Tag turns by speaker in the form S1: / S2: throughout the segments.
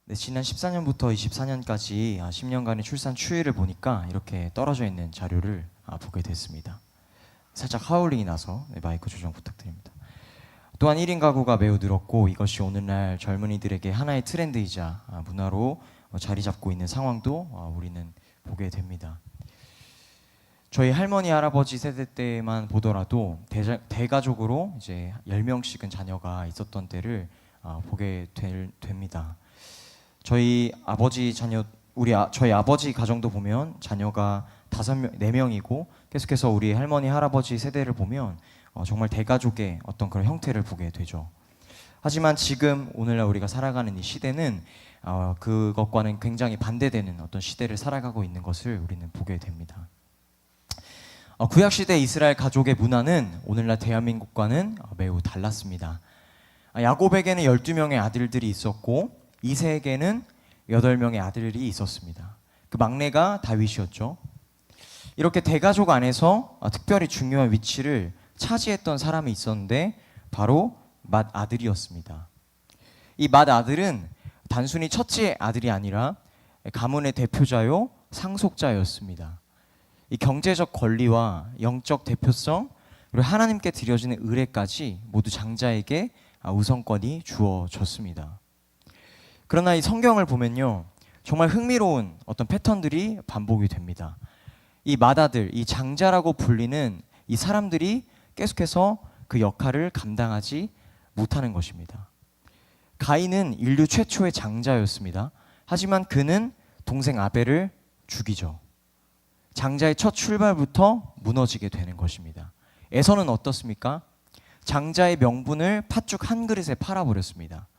S1: 네, 지난 14년부터 24년까지 10년간의 출산 추이를 보니까 이렇게 떨어져 있는 자료를 보게 됐습니다. 살짝 하울링이 나서 마이크 조정 부탁드립니다. 또한 1인 가구가 매우 늘었고 이것이 오늘날 젊은이들에게 하나의 트렌드이자 문화로 자리 잡고 있는 상황도 우리는 보게 됩니다. 저희 할머니 할아버지 세대 때만 보더라도 대가족으로 이제 10명씩은 자녀가 있었던 때를 보게 됩니다. 저희 아버지 가정도 보면 자녀가 4명이고 계속해서 우리 할머니 할아버지 세대를 보면 정말 대가족의 어떤 그런 형태를 보게 되죠. 하지만 지금 오늘날 우리가 살아가는 이 시대는 그것과는 굉장히 반대되는 어떤 시대를 살아가고 있는 것을 우리는 보게 됩니다. 구약시대 이스라엘 가족의 문화는 오늘날 대한민국과는 매우 달랐습니다. 야곱에게는 12명의 아들들이 있었고 이세에게는 8명의 아들이 있었습니다. 그 막내가 다윗이었죠. 이렇게 대가족 안에서 특별히 중요한 위치를 차지했던 사람이 있었는데 바로 맏아들이었습니다. 이 맏아들은 단순히 첫째 아들이 아니라 가문의 대표자요 상속자였습니다. 이 경제적 권리와 영적 대표성 그리고 하나님께 드려지는 의례까지 모두 장자에게 우선권이 주어졌습니다. 그러나 이 성경을 보면요, 정말 흥미로운 어떤 패턴들이 반복이 됩니다. 이 맏아들, 이 장자라고 불리는 이 사람들이 계속해서 그 역할을 감당하지 못하는 것입니다. 가인은 인류 최초의 장자였습니다. 하지만 그는 동생 아벨을 죽이죠. 장자의 첫 출발부터 무너지게 되는 것입니다. 에서는 어떻습니까? 장자의 명분을 팥죽 한 그릇에 팔아버렸습니다.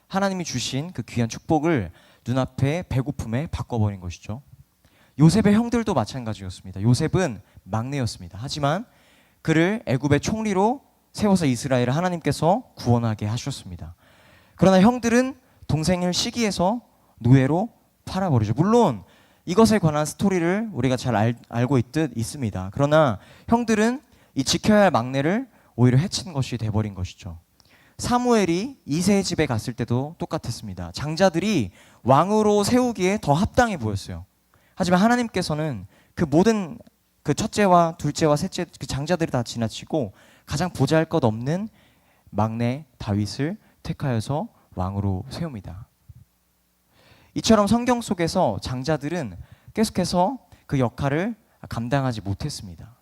S1: 하나님이 주신 그 귀한 축복을 눈앞에 배고픔에 바꿔버린 것이죠. 요셉의 형들도 마찬가지였습니다. 요셉은 막내였습니다. 하지만 그를 애굽의 총리로 세워서 이스라엘을 하나님께서 구원하게 하셨습니다. 그러나 형들은 동생을 시기해서 노예로 팔아버리죠. 물론 이것에 관한 스토리를 우리가 잘 알고 있습니다. 그러나 형들은 이 지켜야 할 막내를 오히려 해친 것이 돼버린 것이죠. 사무엘이 이새의 집에 갔을 때도 똑같았습니다. 장자들이 왕으로 세우기에 더 합당해 보였어요. 하지만 하나님께서는 그 모든 그 첫째와 둘째와 셋째 그 장자들이 다 지나치고 가장 보잘것없는 막내 다윗을 택하여서 왕으로 세웁니다. 이처럼 성경 속에서 장자들은 계속해서 그 역할을 감당하지 못했습니다.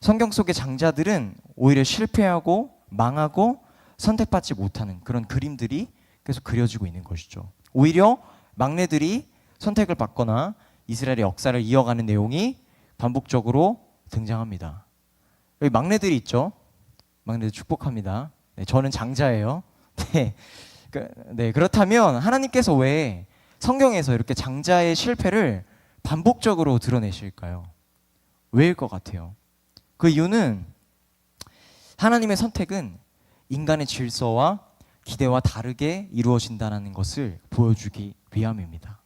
S1: 성경 속의 장자들은 오히려 실패하고 망하고 선택받지 못하는 그런 그림들이 계속 그려지고 있는 것이죠. 오히려 막내들이 선택을 받거나 이스라엘의 역사를 이어가는 내용이 반복적으로 등장합니다. 여기 막내들이 있죠. 막내들 축복합니다. 네, 저는 장자예요. 네, 그렇다면 하나님께서 왜 성경에서 이렇게 장자의 실패를 반복적으로 드러내실까요? 왜일 것 같아요? 그 이유는 하나님의 선택은 인간의 질서와 기대와 다르게 이루어진다는 것을 보여주기 위함입니다.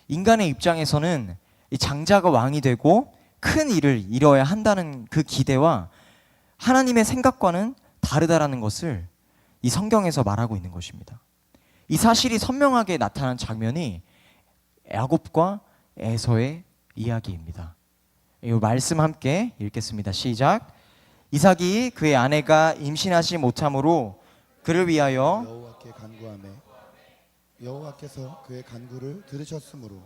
S1: 인간의 입장에서는 이 장자가 왕이 되고 큰 일을 이뤄야 한다는 그 기대와 하나님의 생각과는 다르다라는 것을 이 성경에서 말하고 있는 것입니다. 이 사실이 선명하게 나타난 장면이 야곱과 에서의 이야기입니다. 이 말씀 함께 읽겠습니다. 시작. 이삭이 그의 아내가 임신하지 못함으로 그를 위하여
S2: 여호와께 간구하매 여호와께서 그의 간구를 들으셨으므로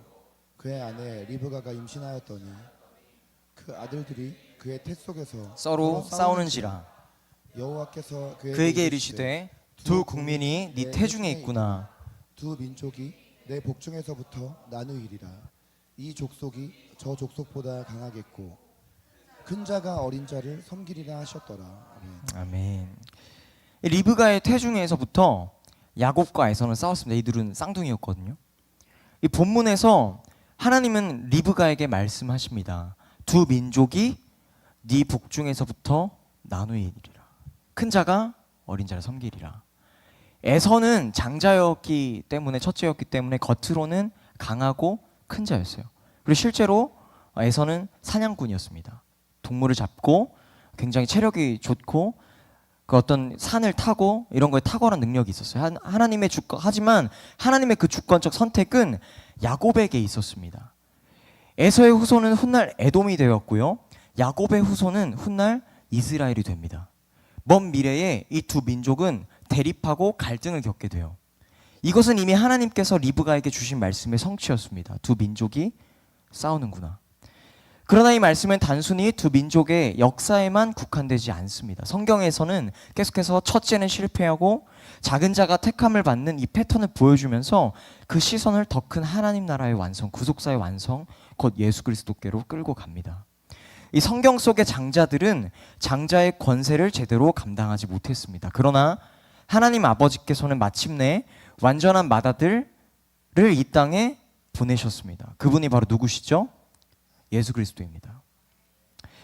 S2: 그의 아내 리브가가 임신하였더니 그 아들들이 그의 태 속에서
S1: 서로 싸우는지라.
S2: 여호와께서
S1: 그에게 이르시되 두 국민이 네 태중에 있구나.
S2: 두 민족이 내 복중에서부터 나누이리라. 이 족속이 저 족속보다 강하겠고 큰 자가 어린 자를 섬기리라 하셨더라.
S1: 아멘. 리브가의 태중에서부터 야곱과 에서는 싸웠습니다. 이들은 쌍둥이였거든요. 이 본문에서 하나님은 리브가에게 말씀하십니다. 두 민족이 네 복중에서부터 나누이리라. 큰 자가 어린 자를 섬기리라. 에서는 장자였기 때문에 첫째였기 때문에 겉으로는 강하고 큰 자였어요. 그리고 실제로 에서는 사냥꾼이었습니다. 동물을 잡고 굉장히 체력이 좋고 그 어떤 산을 타고 이런 거에 탁월한 능력이 있었어요. 하나님의 주권, 하지만 하나님의 그 주권적 선택은 야곱에게 있었습니다. 에서의 후손은 훗날 에돔이 되었고요. 야곱의 후손은 훗날 이스라엘이 됩니다. 먼 미래에 이 두 민족은 대립하고 갈등을 겪게 돼요. 이것은 이미 하나님께서 리브가에게 주신 말씀의 성취였습니다. 두 민족이 싸우는구나. 그러나 이 말씀은 단순히 두 민족의 역사에만 국한되지 않습니다. 성경에서는 계속해서 첫째는 실패하고 작은 자가 택함을 받는 이 패턴을 보여주면서 그 시선을 더 큰 하나님 나라의 완성, 구속사의 완성, 곧 예수 그리스도께로 끌고 갑니다. 이 성경 속의 장자들은 장자의 권세를 제대로 감당하지 못했습니다. 그러나 하나님 아버지께서는 마침내 완전한 맏아들을 이 땅에 보내셨습니다. 그분이 바로 누구시죠? 예수 그리스도입니다.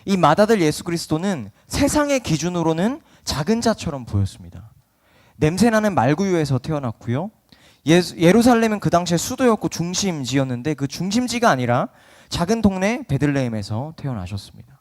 S1: 이 맏아들 예수 그리스도는 세상의 기준으로는 작은 자처럼 보였습니다. 냄새나는 말구유에서 태어났고요. 예루살렘은 그 당시에 수도였고 중심지였는데 그 중심지가 아니라 작은 동네 베들레헴에서 태어나셨습니다.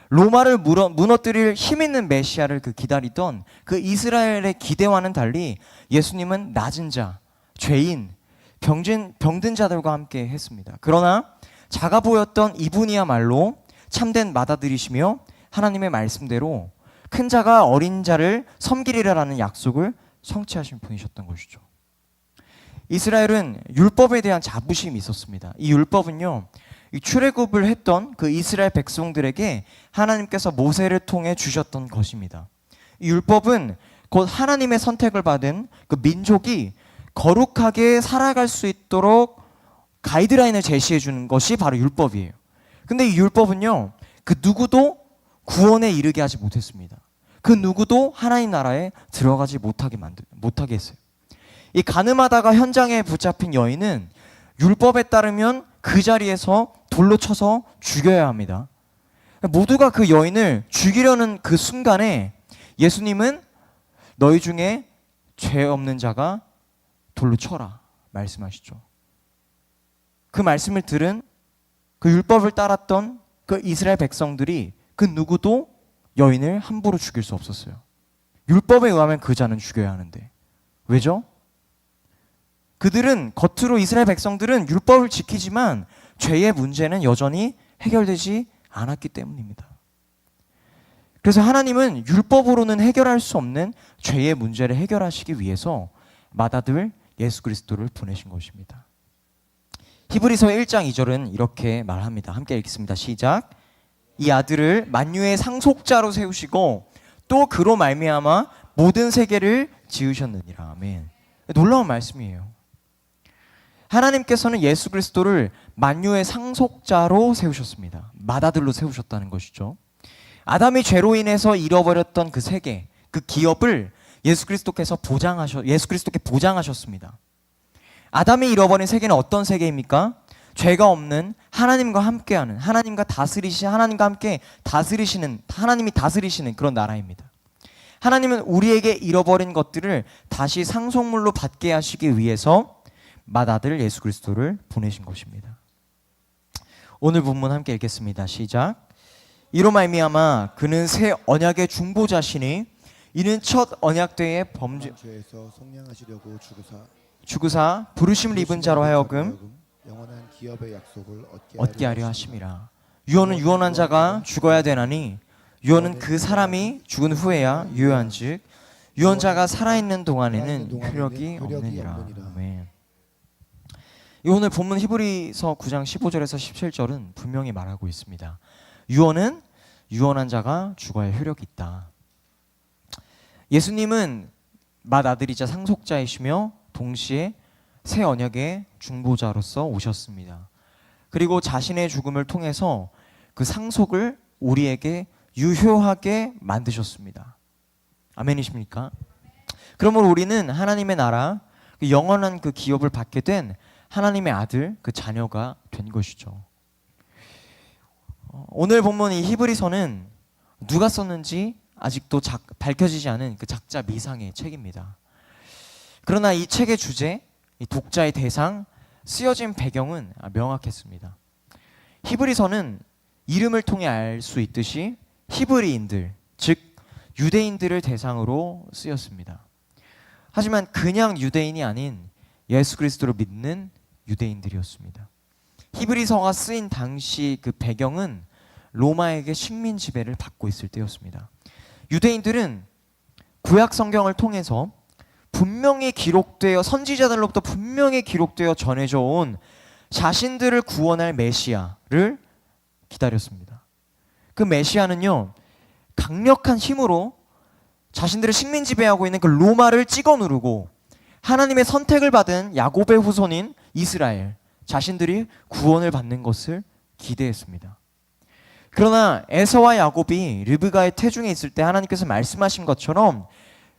S1: 로마를 무너뜨릴 힘 있는 메시아를 기다리던 그 이스라엘의 기대와는 달리 예수님은 낮은 자, 죄인, 병든 자들과 함께 했습니다. 그러나 작아 보였던 이분이야말로 참된 맏아들이시며 하나님의 말씀대로 큰 자가 어린 자를 섬기리라라는 약속을 성취하신 분이셨던 것이죠. 이스라엘은 율법에 대한 자부심이 있었습니다. 이 율법은요, 이 출애굽을 했던 그 이스라엘 백성들에게 하나님께서 모세를 통해 주셨던 것입니다. 이 율법은 곧 하나님의 선택을 받은 그 민족이 거룩하게 살아갈 수 있도록 가이드라인을 제시해 주는 것이 바로 율법이에요. 근데 이 율법은요, 그 누구도 구원에 이르게 하지 못했습니다. 그 누구도 하나님 나라에 들어가지 못하게 했어요. 이 가늠하다가 현장에 붙잡힌 여인은 율법에 따르면 그 자리에서 돌로 쳐서 죽여야 합니다. 모두가 그 여인을 죽이려는 그 순간에 예수님은 너희 중에 죄 없는 자가 돌로 쳐라 말씀하시죠. 그 말씀을 들은 그 율법을 따랐던 그 이스라엘 백성들이 그 누구도 여인을 함부로 죽일 수 없었어요. 율법에 의하면 그 자는 죽여야 하는데 왜죠? 그들은 겉으로 이스라엘 백성들은 율법을 지키지만 죄의 문제는 여전히 해결되지 않았기 때문입니다. 그래서 하나님은 율법으로는 해결할 수 없는 죄의 문제를 해결하시기 위해서 맏아들 예수 그리스도를 보내신 것입니다. 히브리서 1장 2절은 이렇게 말합니다. 함께 읽겠습니다. 시작. 이 아들을 만유의 상속자로 세우시고 또 그로 말미암아 모든 세계를 지으셨느니라. 아멘. 놀라운 말씀이에요. 하나님께서는 예수 그리스도를 만유의 상속자로 세우셨습니다. 맏아들로 세우셨다는 것이죠. 아담이 죄로 인해서 잃어버렸던 그 세계, 그 기업을 예수 그리스도께 보장하셨습니다. 아담이 잃어버린 세계는 어떤 세계입니까? 죄가 없는 하나님과 함께하는, 하나님과 함께 다스리시는, 하나님이 다스리시는 그런 나라입니다. 하나님은 우리에게 잃어버린 것들을 다시 상속물로 받게 하시기 위해서 맏아들 예수 그리스도를 보내신 것입니다. 오늘 본문 함께 읽겠습니다. 시작. 이로 말미암아 그는 새 언약의 중보자시니 이는 첫 언약 때의
S2: 죄에서 속량하시려고
S1: 주구사 부르심을 입은 자로 하여금
S2: 영원한 기업의 약속을
S1: 얻게 하려 하심이라. 유언은 유언한 자가 죽어야 되나니 유언은 그 사람이 죽은 후에야 유효한즉 유언자가 살아있는 동안에는 효력이 없느니라. 아멘. 오늘 본문 히브리서 9장 15절에서 17절은 분명히 말하고 있습니다. 유언은 유언한 자가 죽어야 효력이 있다. 예수님은 맏아들이자 상속자이시며 동시에 새 언약의 중보자로서 오셨습니다. 그리고 자신의 죽음을 통해서 그 상속을 우리에게 유효하게 만드셨습니다. 아멘이십니까? 그러므로 우리는 하나님의 나라, 그 영원한 그 기업을 받게 된 하나님의 아들, 그 자녀가 된 것이죠. 오늘 본문 이 히브리서는 누가 썼는지 아직도 밝혀지지 않은 그 작자 미상의 책입니다. 그러나 이 책의 주제, 이 독자의 대상, 쓰여진 배경은 명확했습니다. 히브리서는 이름을 통해 알 수 있듯이 히브리인들, 즉 유대인들을 대상으로 쓰였습니다. 하지만 그냥 유대인이 아닌 예수 그리스도를 믿는 유대인들이었습니다. 히브리서가 쓰인 당시 그 배경은 로마에게 식민 지배를 받고 있을 때였습니다. 유대인들은 구약 성경을 통해서 분명히 기록되어 선지자들로부터 분명히 기록되어 전해져 온 자신들을 구원할 메시아를 기다렸습니다. 그 메시아는요, 강력한 힘으로 자신들을 식민 지배하고 있는 그 로마를 찍어 누르고 하나님의 선택을 받은 야곱의 후손인 이스라엘 자신들이 구원을 받는 것을 기대했습니다. 그러나 에서와 야곱이 르브가의 태중에 있을 때 하나님께서 말씀하신 것처럼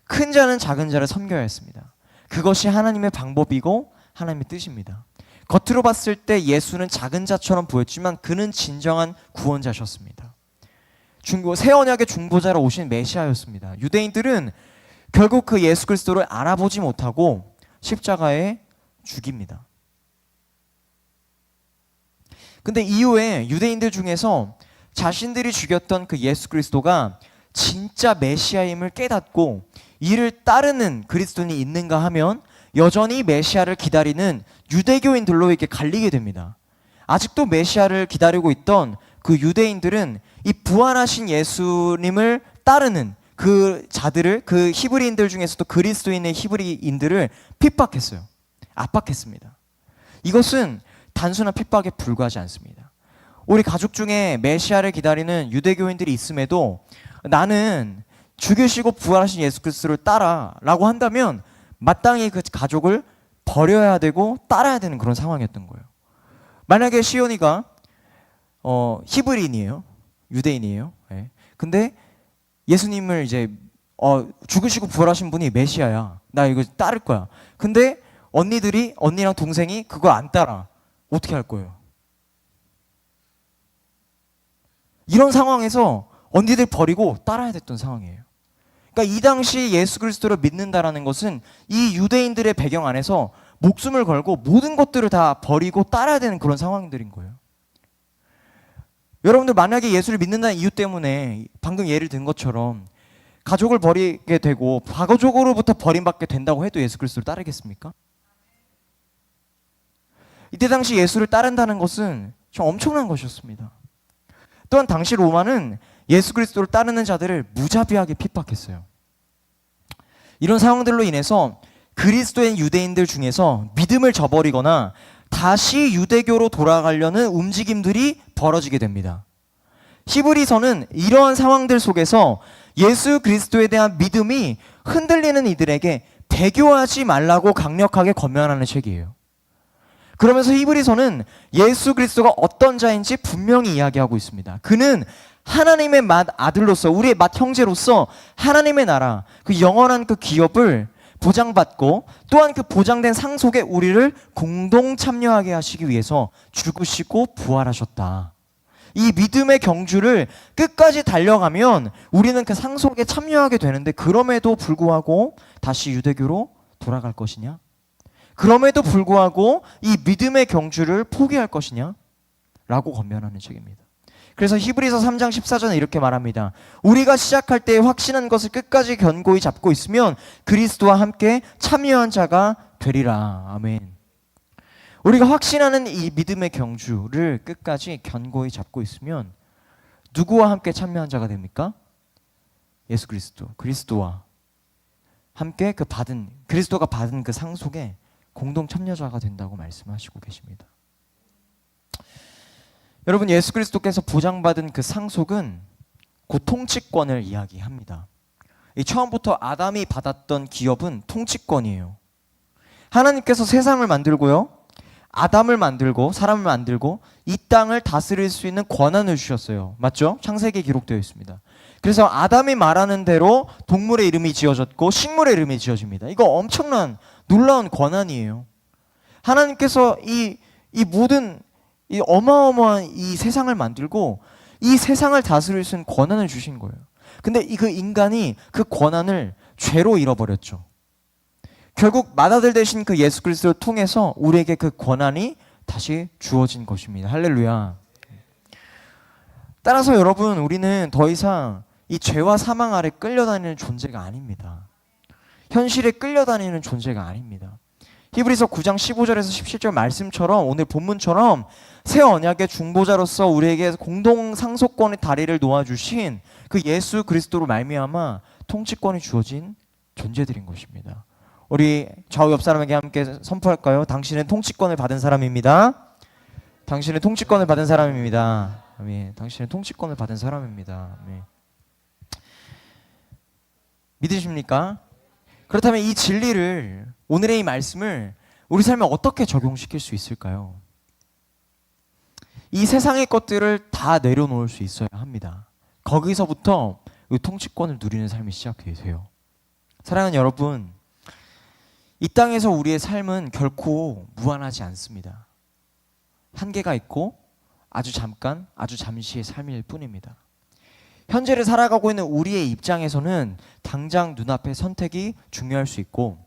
S1: 큰 자는 작은 자를 섬겨야 했습니다. 그것이 하나님의 방법이고 하나님의 뜻입니다. 겉으로 봤을 때 예수는 작은 자처럼 보였지만 그는 진정한 구원자셨습니다. 새 언약의 중보자로 오신 메시아였습니다. 유대인들은 결국 그 예수 그리스도를 알아보지 못하고 십자가에 죽입니다. 근데 이후에 유대인들 중에서 자신들이 죽였던 그 예수 그리스도가 진짜 메시아임을 깨닫고 이를 따르는 그리스도인이 있는가 하면 여전히 메시아를 기다리는 유대교인들로 이렇게 갈리게 됩니다. 아직도 메시아를 기다리고 있던 그 유대인들은 이 부활하신 예수님을 따르는 그 자들을, 그 히브리인들 중에서도 그리스도인의 히브리인들을 핍박했어요. 압박했습니다. 이것은 단순한 핍박에 불과하지 않습니다. 우리 가족 중에 메시아를 기다리는 유대교인들이 있음에도 나는 죽으시고 부활하신 예수 그리스도를 따라 라고 한다면 마땅히 그 가족을 버려야 되고 따라야 되는 그런 상황이었던 거예요. 만약에 시온이가 히브리인이에요. 유대인이에요. 네. 근데 예수님을 이제 죽으시고 부활하신 분이 메시아야. 나 이거 따를 거야. 근데 언니랑 동생이 그거 안 따라. 어떻게 할 거예요? 이런 상황에서 언니들 버리고 따라야 됐던 상황이에요. 그러니까 이 당시 예수 그리스도를 믿는다라는 것은 이 유대인들의 배경 안에서 목숨을 걸고 모든 것들을 다 버리고 따라야 되는 그런 상황들인 거예요. 여러분들 만약에 예수를 믿는다는 이유 때문에 방금 예를 든 것처럼 가족을 버리게 되고 가족으로부터 버림받게 된다고 해도 예수 그리스도를 따르겠습니까? 이때 당시 예수를 따른다는 것은 좀 엄청난 것이었습니다. 또한 당시 로마는 예수 그리스도를 따르는 자들을 무자비하게 핍박했어요. 이런 상황들로 인해서 그리스도인 유대인들 중에서 믿음을 저버리거나 다시 유대교로 돌아가려는 움직임들이 벌어지게 됩니다. 히브리서는 이러한 상황들 속에서 예수 그리스도에 대한 믿음이 흔들리는 이들에게 배교하지 말라고 강력하게 권면하는 책이에요. 그러면서 히브리서는 예수 그리스도가 어떤 자인지 분명히 이야기하고 있습니다. 그는 하나님의 맏 아들로서, 우리의 맏 형제로서 하나님의 나라, 그 영원한 그 기업을 보장받고 또한 그 보장된 상속에 우리를 공동 참여하게 하시기 위해서 죽으시고 부활하셨다. 이 믿음의 경주를 끝까지 달려가면 우리는 그 상속에 참여하게 되는데 그럼에도 불구하고 다시 유대교로 돌아갈 것이냐? 그럼에도 불구하고 이 믿음의 경주를 포기할 것이냐? 라고 권면하는 책입니다. 그래서 히브리서 3장 14절에 이렇게 말합니다. 우리가 시작할 때 확신한 것을 끝까지 견고히 잡고 있으면 그리스도와 함께 참여한 자가 되리라. 아멘. 우리가 확신하는 이 믿음의 경주를 끝까지 견고히 잡고 있으면 누구와 함께 참여한 자가 됩니까? 예수 그리스도, 그리스도와 함께 그리스도가 받은 그 상속에 공동 참여자가 된다고 말씀하시고 계십니다. 여러분, 예수 그리스도께서 보장받은 그 상속은 곧 통치권을 이야기합니다. 처음부터 아담이 받았던 기업은 통치권이에요. 하나님께서 세상을 만들고요, 아담을 만들고 사람을 만들고 이 땅을 다스릴 수 있는 권한을 주셨어요. 맞죠? 창세기에 기록되어 있습니다. 그래서 아담이 말하는 대로 동물의 이름이 지어졌고 식물의 이름이 지어집니다. 이거 엄청난 놀라운 권한이에요. 하나님께서 이 모든 이 어마어마한 이 세상을 만들고 이 세상을 다스릴 수 있는 권한을 주신 거예요. 근데 그 인간이 그 권한을 죄로 잃어버렸죠. 결국 맏아들 되신 그 예수 그리스도를 통해서 우리에게 그 권한이 다시 주어진 것입니다. 할렐루야. 따라서 여러분, 우리는 더 이상 이 죄와 사망 아래 끌려다니는 존재가 아닙니다. 현실에 끌려다니는 존재가 아닙니다. 히브리서 9장 15절에서 17절 말씀처럼 오늘 본문처럼 새 언약의 중보자로서 우리에게 공동 상속권의 다리를 놓아주신 그 예수 그리스도로 말미암아 통치권이 주어진 존재들인 것입니다. 우리 좌우 옆 사람에게 함께 선포할까요? 당신은 통치권을 받은 사람입니다. 당신은 통치권을 받은 사람입니다. 아멘. 당신은 통치권을 받은 사람입니다. 아멘. 믿으십니까? 그렇다면 이 진리를, 오늘의 이 말씀을 우리 삶에 어떻게 적용시킬 수 있을까요? 이 세상의 것들을 다 내려놓을 수 있어야 합니다. 거기서부터 이 통치권을 누리는 삶이 시작이 돼요. 사랑하는 여러분, 이 땅에서 우리의 삶은 결코 무한하지 않습니다. 한계가 있고 아주 잠깐, 아주 잠시의 삶일 뿐입니다. 현재를 살아가고 있는 우리의 입장에서는 당장 눈앞의 선택이 중요할 수 있고,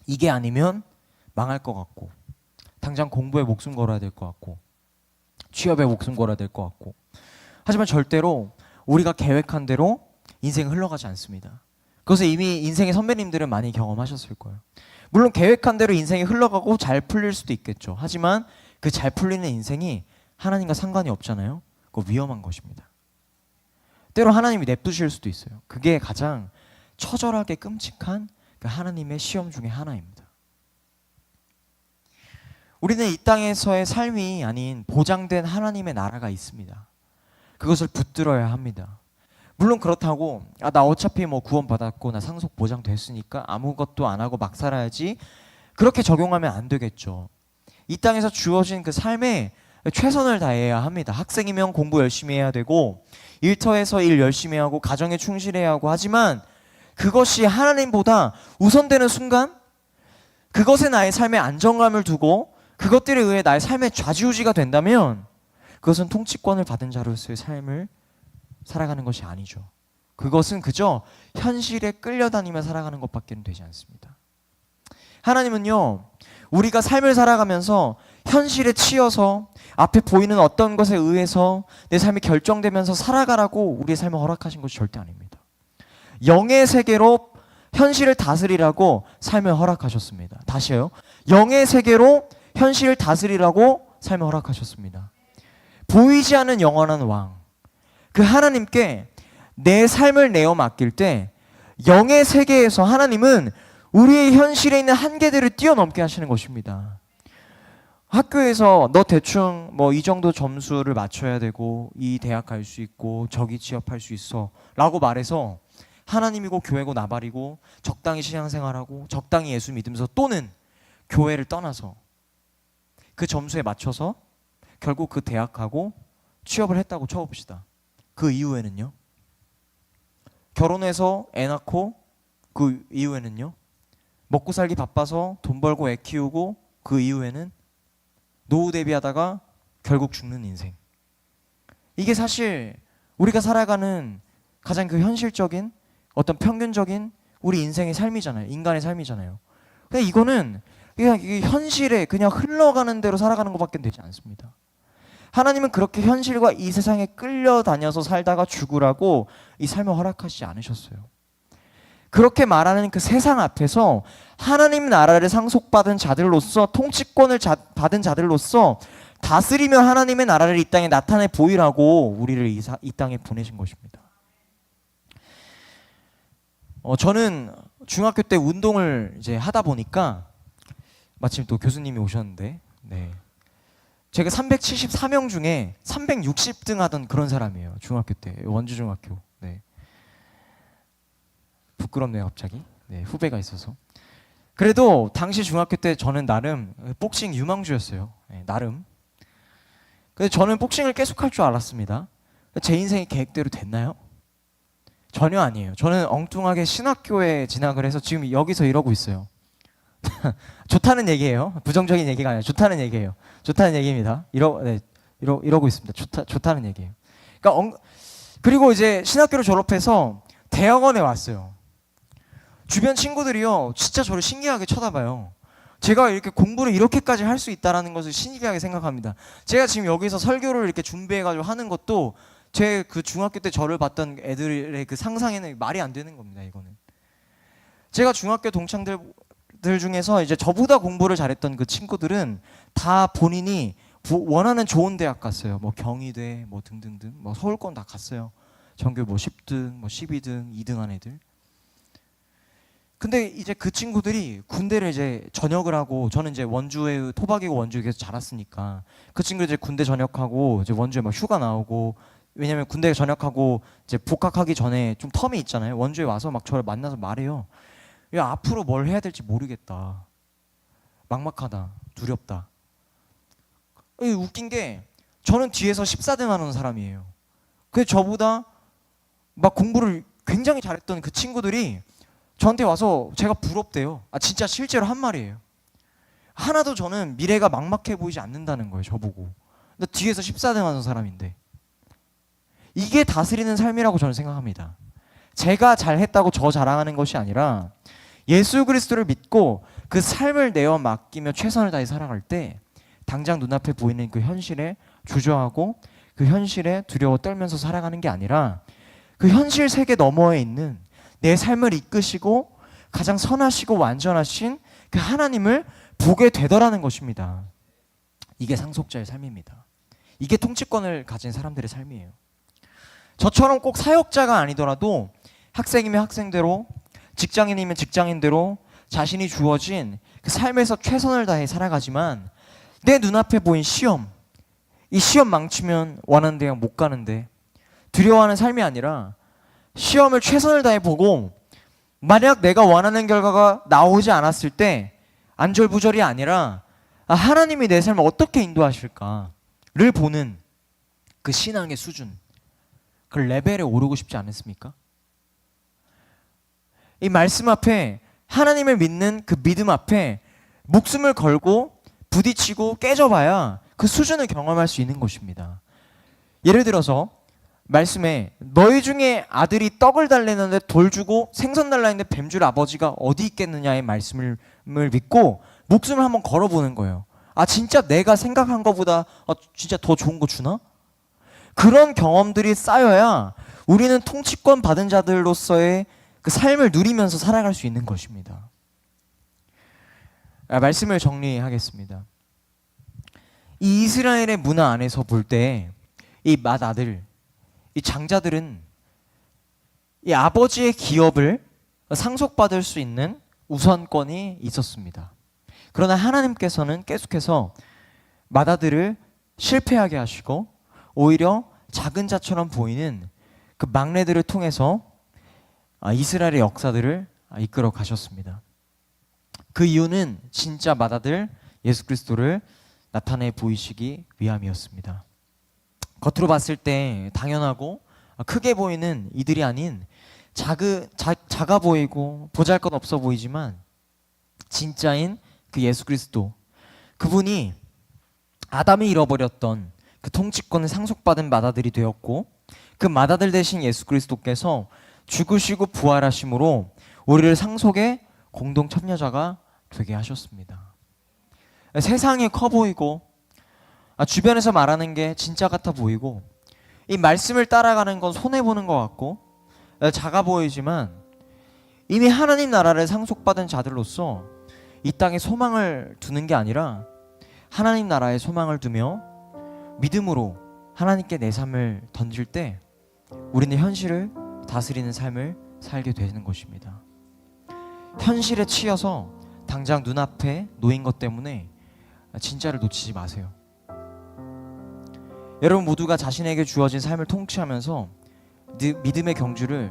S1: 이게 아니면 망할 것 같고, 당장 공부에 목숨 걸어야 될 것 같고, 취업에 목숨 걸어야 될 것 같고, 하지만 절대로 우리가 계획한 대로 인생은 흘러가지 않습니다. 그것을 이미 인생의 선배님들은 많이 경험하셨을 거예요. 물론 계획한 대로 인생이 흘러가고 잘 풀릴 수도 있겠죠. 하지만 그 잘 풀리는 인생이 하나님과 상관이 없잖아요. 그거 위험한 것입니다. 때로 하나님이 냅두실 수도 있어요. 그게 가장 처절하게 끔찍한 그 하나님의 시험 중에 하나입니다. 우리는 이 땅에서의 삶이 아닌 보장된 하나님의 나라가 있습니다. 그것을 붙들어야 합니다. 물론 그렇다고 나 어차피 뭐 구원받았고 나 상속 보장됐으니까 아무것도 안 하고 막 살아야지, 그렇게 적용하면 안 되겠죠. 이 땅에서 주어진 그 삶에 최선을 다해야 합니다. 학생이면 공부 열심히 해야 되고, 일터에서 일 열심히 하고, 가정에 충실해야 하고, 하지만 그것이 하나님보다 우선되는 순간, 그것에 나의 삶의 안정감을 두고 그것들에 의해 나의 삶의 좌지우지가 된다면 그것은 통치권을 받은 자로서의 삶을 살아가는 것이 아니죠. 그것은 그저 현실에 끌려다니며 살아가는 것밖에 되지 않습니다. 하나님은요, 우리가 삶을 살아가면서 현실에 치여서 앞에 보이는 어떤 것에 의해서 내 삶이 결정되면서 살아가라고 우리의 삶을 허락하신 것이 절대 아닙니다. 영의 세계로 현실을 다스리라고 삶을 허락하셨습니다. 다시요. 영의 세계로 현실을 다스리라고 삶을 허락하셨습니다. 보이지 않는 영원한 왕, 그 하나님께 내 삶을 내어 맡길 때 영의 세계에서 하나님은 우리의 현실에 있는 한계들을 뛰어넘게 하시는 것입니다. 학교에서 너 대충 뭐 이 정도 점수를 맞춰야 되고 이 대학 갈 수 있고 저기 취업할 수 있어 라고 말해서 하나님이고 교회고 나발이고 적당히 신앙생활하고 적당히 예수 믿으면서 또는 교회를 떠나서 그 점수에 맞춰서 결국 그 대학하고 취업을 했다고 쳐봅시다. 그 이후에는요, 결혼해서 애 낳고 그 이후에는요, 먹고 살기 바빠서 돈 벌고 애 키우고 그 이후에는 노후 대비하다가 결국 죽는 인생. 이게 사실 우리가 살아가는 가장 그 현실적인 어떤 평균적인 우리 인생의 삶이잖아요. 인간의 삶이잖아요. 근데 이거는 그냥 이게 현실에 그냥 흘러가는 대로 살아가는 것밖에 되지 않습니다. 하나님은 그렇게 현실과 이 세상에 끌려다녀서 살다가 죽으라고 이 삶을 허락하시지 않으셨어요. 그렇게 말하는 그 세상 앞에서 하나님 나라를 상속받은 자들로서, 통치권을 받은 자들로서 다스리며 하나님의 나라를 이 땅에 나타내 보이라고 우리를 이 땅에 보내신 것입니다. 저는 중학교 때 운동을 이제 하다 보니까 마침 또 교수님이 오셨는데, 네, 제가 374명 중에 360등 하던 그런 사람이에요. 중학교 때 원주중학교. 네. 부끄럽네요 갑자기. 네, 후배가 있어서. 그래도 당시 중학교 때 저는 나름 복싱 유망주였어요. 네, 나름. 근데 저는 복싱을 계속 할 줄 알았습니다. 제 인생이 계획대로 됐나요? 전혀 아니에요. 저는 엉뚱하게 신학교에 진학을 해서 지금 여기서 이러고 있어요. 좋다는 얘기예요. 부정적인 얘기가 아니라 좋다는 얘기예요. 좋다는 얘기입니다. 이러고 있습니다. 좋다는 얘기예요. 그러니까 그리고 이제 신학교를 졸업해서 대학원에 왔어요. 주변 친구들이요, 진짜 저를 신기하게 쳐다봐요. 제가 이렇게 공부를 이렇게까지 할 수 있다라는 것을 신기하게 생각합니다. 제가 지금 여기서 설교를 이렇게 준비해가지고 하는 것도 제 그 중학교 때 저를 봤던 애들의 그 상상에는 말이 안 되는 겁니다. 이거는 제가 중학교 동창들 중에서 이제 저보다 공부를 잘했던 그 친구들은 다 본인이 원하는 좋은 대학 갔어요. 뭐 경희대 뭐 등등등 뭐 서울권 다 갔어요. 전교 뭐 10등 뭐 12등 2등 한 애들. 근데 이제 그 친구들이 군대를 이제 전역을 하고, 저는 이제 원주에 토박이고 원주에 계속 자랐으니까 그 친구들 이제 군대 전역하고 이제 원주에 막 휴가 나오고, 왜냐면 군대 전역하고 이제 복학하기 전에 좀 텀이 있잖아요. 원주에 와서 막 저를 만나서 말해요. 야, 앞으로 뭘 해야 될지 모르겠다. 막막하다. 두렵다. 웃긴 게 저는 뒤에서 14등 하는 사람이에요. 그래서 저보다 막 공부를 굉장히 잘했던 그 친구들이 저한테 와서 제가 부럽대요. 아, 진짜 실제로 한 말이에요. 하나도 저는 미래가 막막해 보이지 않는다는 거예요. 저보고. 근데 뒤에서 14등 하는 사람인데. 이게 다스리는 삶이라고 저는 생각합니다. 제가 잘했다고 저 자랑하는 것이 아니라 예수 그리스도를 믿고 그 삶을 내어 맡기며 최선을 다해 살아갈 때 당장 눈앞에 보이는 그 현실에 주저하고 그 현실에 두려워 떨면서 살아가는 게 아니라 그 현실 세계 너머에 있는 내 삶을 이끄시고 가장 선하시고 완전하신 그 하나님을 보게 되더라는 것입니다. 이게 상속자의 삶입니다. 이게 통치권을 가진 사람들의 삶이에요. 저처럼 꼭 사역자가 아니더라도 학생이면 학생대로, 직장인이면 직장인대로 자신이 주어진 그 삶에서 최선을 다해 살아가지만 내 눈앞에 보인 시험, 이 시험 망치면 원하는 대학 못 가는데 두려워하는 삶이 아니라 시험을 최선을 다해 보고 만약 내가 원하는 결과가 나오지 않았을 때 안절부절이 아니라 하나님이 내 삶을 어떻게 인도하실까를 보는 그 신앙의 수준, 그 레벨에 오르고 싶지 않습니까? 이 말씀 앞에, 하나님을 믿는 그 믿음 앞에 목숨을 걸고 부딪히고 깨져봐야 그 수준을 경험할 수 있는 것입니다. 예를 들어서 말씀에 너희 중에 아들이 떡을 달래는데 돌 주고 생선 달라 했는데 뱀 줄 아버지가 어디 있겠느냐의 말씀을 믿고 목숨을 한번 걸어보는 거예요. 아, 진짜 내가 생각한 것보다 진짜 더 좋은 거 주나? 그런 경험들이 쌓여야 우리는 통치권 받은 자들로서의 그 삶을 누리면서 살아갈 수 있는 것입니다. 말씀을 정리하겠습니다. 이 이스라엘의 문화 안에서 볼 때 이 맏아들, 이 장자들은 이 아버지의 기업을 상속받을 수 있는 우선권이 있었습니다. 그러나 하나님께서는 계속해서 맏아들을 실패하게 하시고 오히려 작은 자처럼 보이는 그 막내들을 통해서 이스라엘의 역사들을 이끌어 가셨습니다. 그 이유는 진짜 맏아들 예수 그리스도를 나타내 보이시기 위함이었습니다. 겉으로 봤을 때 당연하고 크게 보이는 이들이 아닌 작아 보이고 보잘것없어 보이지만 진짜인 그 예수 그리스도, 그분이 아담이 잃어버렸던 그 통치권을 상속받은 맏아들이 되었고 그 맏아들 대신 예수 그리스도께서 죽으시고 부활하심으로 우리를 상속의 공동 첩려자가 되게 하셨습니다. 세상이 커 보이고 주변에서 말하는 게 진짜 같아 보이고 이 말씀을 따라가는 건 손해보는 것 같고 작아 보이지만 이미 하나님 나라를 상속받은 자들로서 이 땅에 소망을 두는 게 아니라 하나님 나라에 소망을 두며 믿음으로 하나님께 내 삶을 던질 때 우리는 현실을 다스리는 삶을 살게 되는 것입니다. 현실에 치여서 당장 눈앞에 놓인 것 때문에 진짜를 놓치지 마세요. 여러분 모두가 자신에게 주어진 삶을 통치하면서 믿음의 경주를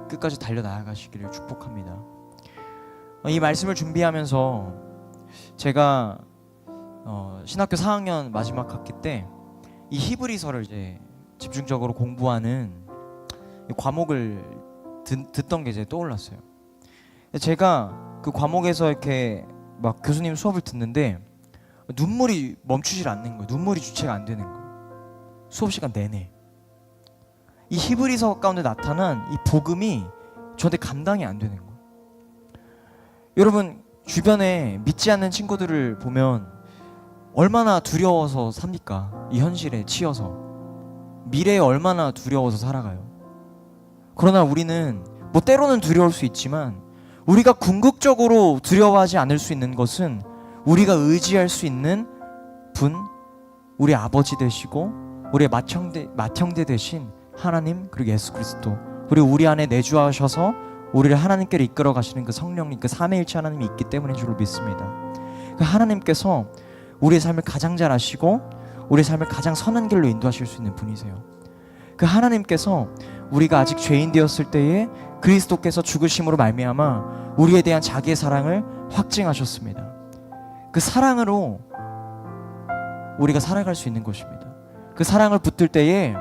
S1: 끝까지 달려나가시기를 축복합니다. 이 말씀을 준비하면서 제가 신학교 4학년 마지막 학기 때 이 히브리서를 이제 집중적으로 공부하는 과목을 듣던 게 이제 떠올랐어요. 제가 그 과목에서 이렇게 막 교수님 수업을 듣는데 눈물이 멈추질 않는 거예요. 눈물이 주체가 안 되는 거예요. 수업 시간 내내. 이 히브리서 가운데 나타난 이 복음이 저한테 감당이 안 되는 거예요. 여러분 주변에 믿지 않는 친구들을 보면 얼마나 두려워서 삽니까? 이 현실에 치여서 미래에 얼마나 두려워서 살아가요. 그러나 우리는 뭐 때로는 두려울 수 있지만 우리가 궁극적으로 두려워하지 않을 수 있는 것은 우리가 의지할 수 있는 분, 우리 아버지 되시고 우리의 맏형제 되신 하나님, 그리고 예수 그리스도, 그리고 우리 안에 내주하셔서 우리를 하나님께로 이끌어 가시는 그 성령님, 그 삼위일체 하나님이 있기 때문인 줄 믿습니다. 그 하나님께서 우리의 삶을 가장 잘 아시고 우리의 삶을 가장 선한 길로 인도하실 수 있는 분이세요. 그 하나님께서 우리가 아직 죄인 되었을 때에 그리스도께서 죽으심으로 말미암아 우리에 대한 자기의 사랑을 확증하셨습니다. 그 사랑으로 우리가 살아갈 수 있는 것입니다. 그 사랑을 붙들 때에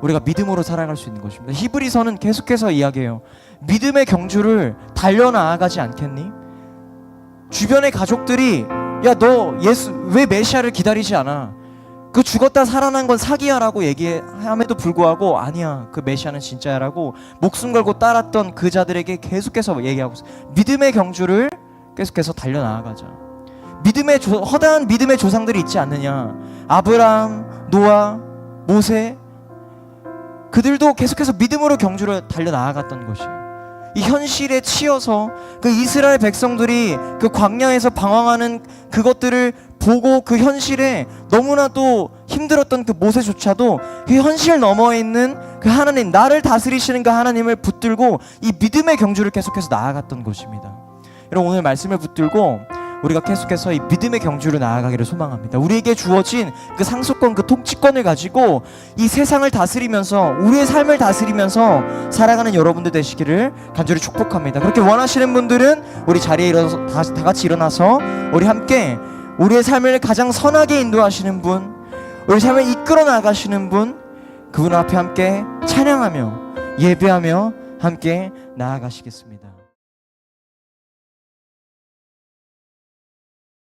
S1: 우리가 믿음으로 살아갈 수 있는 것입니다. 히브리서는 계속해서 이야기해요. 믿음의 경주를 달려나아가지 않겠니? 주변의 가족들이 야, 너 예수 왜 메시아를 기다리지 않아? 그 죽었다 살아난 건 사기야라고 얘기함에도 불구하고 아니야, 그 메시아는 진짜야라고 목숨 걸고 따랐던 그 자들에게 계속해서 얘기하고 있어요. 믿음의 경주를 계속해서 달려나아가자. 허다한 믿음의 조상들이 있지 않느냐? 아브라함, 노아, 모세, 그들도 계속해서 믿음으로 경주를 달려나아갔던 것이에요. 이 현실에 치여서 그 이스라엘 백성들이 그 광야에서 방황하는 그것들을 보고 그 현실에 너무나도 힘들었던 그 모세조차도 그 현실 너머에 있는 그 하나님, 나를 다스리시는 그 하나님을 붙들고 이 믿음의 경주를 계속해서 나아갔던 것입니다. 여러분, 오늘 말씀을 붙들고 우리가 계속해서 이 믿음의 경주로 나아가기를 소망합니다. 우리에게 주어진 그 상속권, 그 통치권을 가지고 이 세상을 다스리면서 우리의 삶을 다스리면서 살아가는 여러분들 되시기를 간절히 축복합니다. 그렇게 원하시는 분들은 우리 자리에 일어나서 다 같이 일어나서 우리 함께 우리의 삶을 가장 선하게 인도하시는 분, 우리 삶을 이끌어 나가시는 분, 그분 앞에 함께 찬양하며 예배하며 함께 나아가시겠습니다.